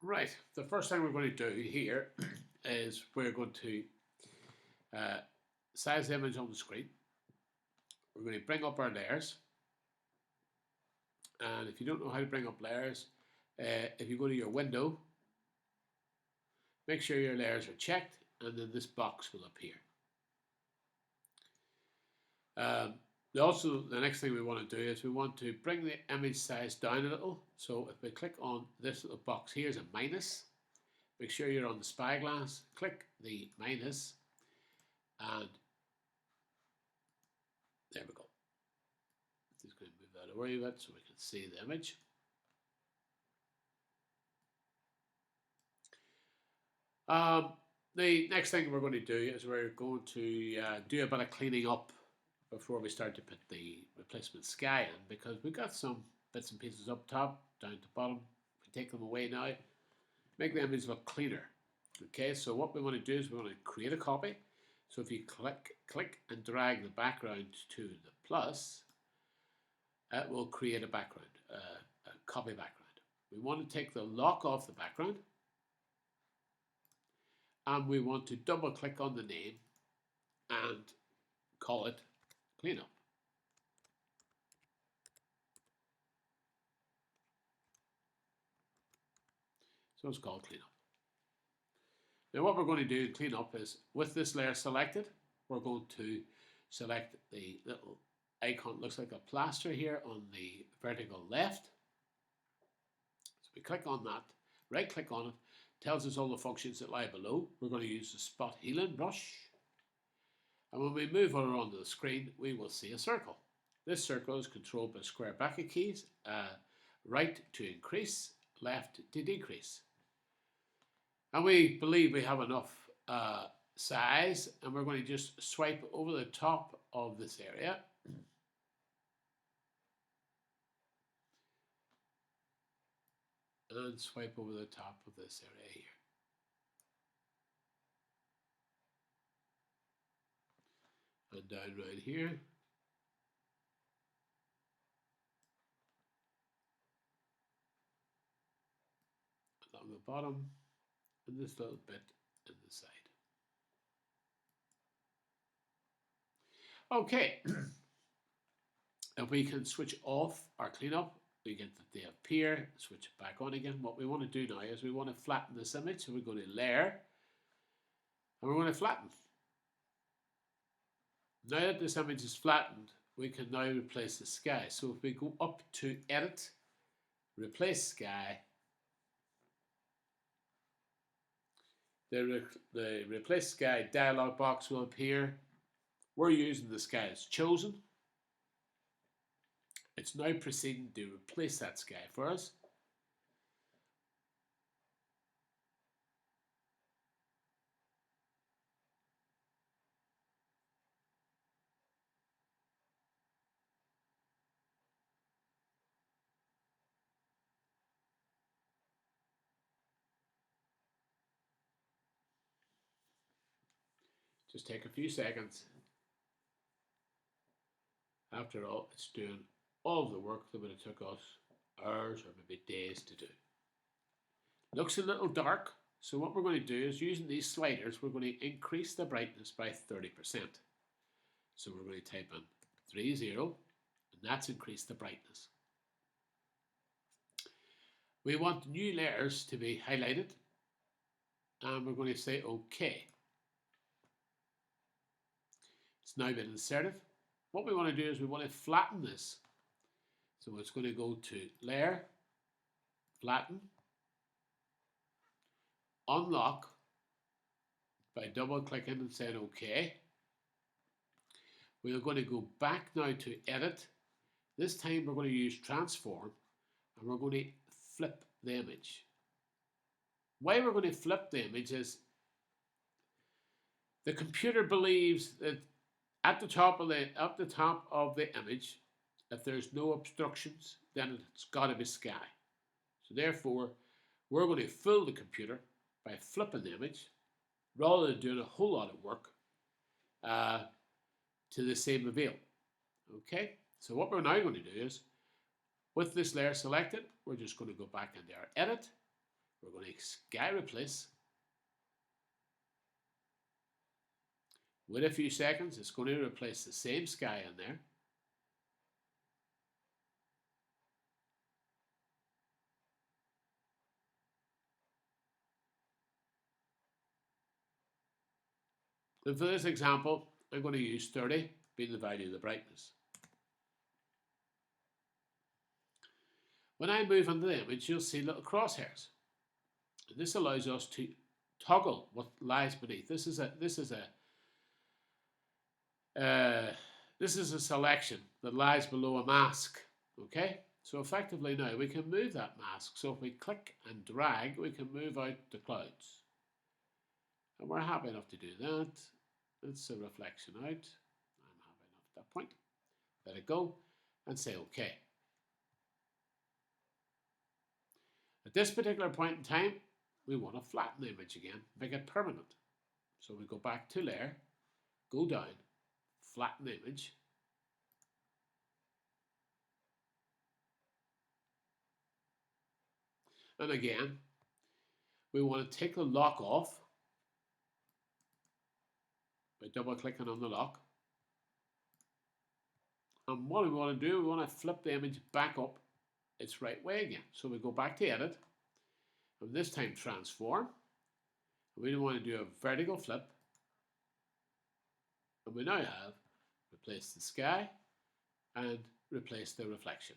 Right, the first thing we're going to do here is we're going to uh, size the image on the screen. We're going to bring up our layers, and if you don't know how to bring up layers, if you go to your window, make sure your layers are checked, and then this box will appear. Um, Also, the next thing we want to do is we want to bring the image size down a little. So if we click on this little box here is a minus, make sure you're on the spyglass, click the minus, and there we go. Just going to move that away a bit so we can see the image. The next thing we're going to do is we're going to do a bit of cleaning up before we start to put the replacement sky in, because we've got some bits and pieces up top, down to bottom. If we take them away now, make the image look cleaner. Okay, so what we want to do is we want to create a copy. So if you click and drag the background to the plus, it will create a background, a copy background. We want to take the lock off the background, and we want to double click on the name and call it cleanup. So it's called cleanup. Now what we're going to do in cleanup is, with this layer selected, we're going to select the little icon, looks like a plaster here on the vertical left. So we click on that, right click on it, tells us all the functions that lie below. We're going to use the spot healing brush. And when we move over onto the screen, we will see a circle. This circle is controlled by square bracket keys, right to increase, left to decrease. And we believe we have enough size, and we're going to just swipe over the top of this area. And swipe over the top of this area here. And down right here. Along the bottom, and this little bit in the side. Okay, if we can switch off our cleanup, we get that they appear, switch it back on again. What we want to do now is we want to flatten this image, so we go to layer, and we're going to flatten. Now that this image is flattened, we can now replace the sky. So if we go up to edit, replace sky, the replace sky dialog box will appear. We're using the sky as chosen. It's now proceeding to replace that sky for us. Just take a few seconds. After all, it's doing all of the work that would have took us hours or maybe days to do. Looks a little dark, so what we're going to do is, using these sliders, we're going to increase the brightness by 30%. So we're going to type in 30, and that's increased the brightness. We want new layers to be highlighted, and we're going to say OK. It's now been inserted. What we want to do is we want to flatten this. So it's going to go to Layer, Flatten, Unlock by double clicking and saying OK. We're going to go back now to Edit. This time we're going to use Transform, and we're going to flip the image. Why we're going to flip the image is the computer believes that at the top of the image, if there's no obstructions, then it's got to be sky. So therefore, we're going to fool the computer by flipping the image rather than doing a whole lot of work to the same avail. Okay, so what we're now going to do is, with this layer selected, we're just going to go back into our edit. We're going to sky replace. Wait a few seconds, it's going to replace the same sky in there. And for this example, I'm going to use 30 being the value of the brightness. When I move into the image, you'll see little crosshairs. And this allows us to toggle what lies beneath. This is a selection that lies below a mask. Okay, so effectively now we can move that mask. So if we click and drag, we can move out the clouds, and we're happy enough to do that. It's a reflection out. I'm happy enough at that point. Let it go and say OK. At this particular point in time, we want to flatten the image again, make it permanent. So we go back to layer, go down, flatten the image. And again, we want to take the lock off by double clicking on the lock. And what we want to do, we want to flip the image back up its right way again. So we go back to edit, and this time transform. We want to do a vertical flip, and we now have replaced the sky and replaced the reflection.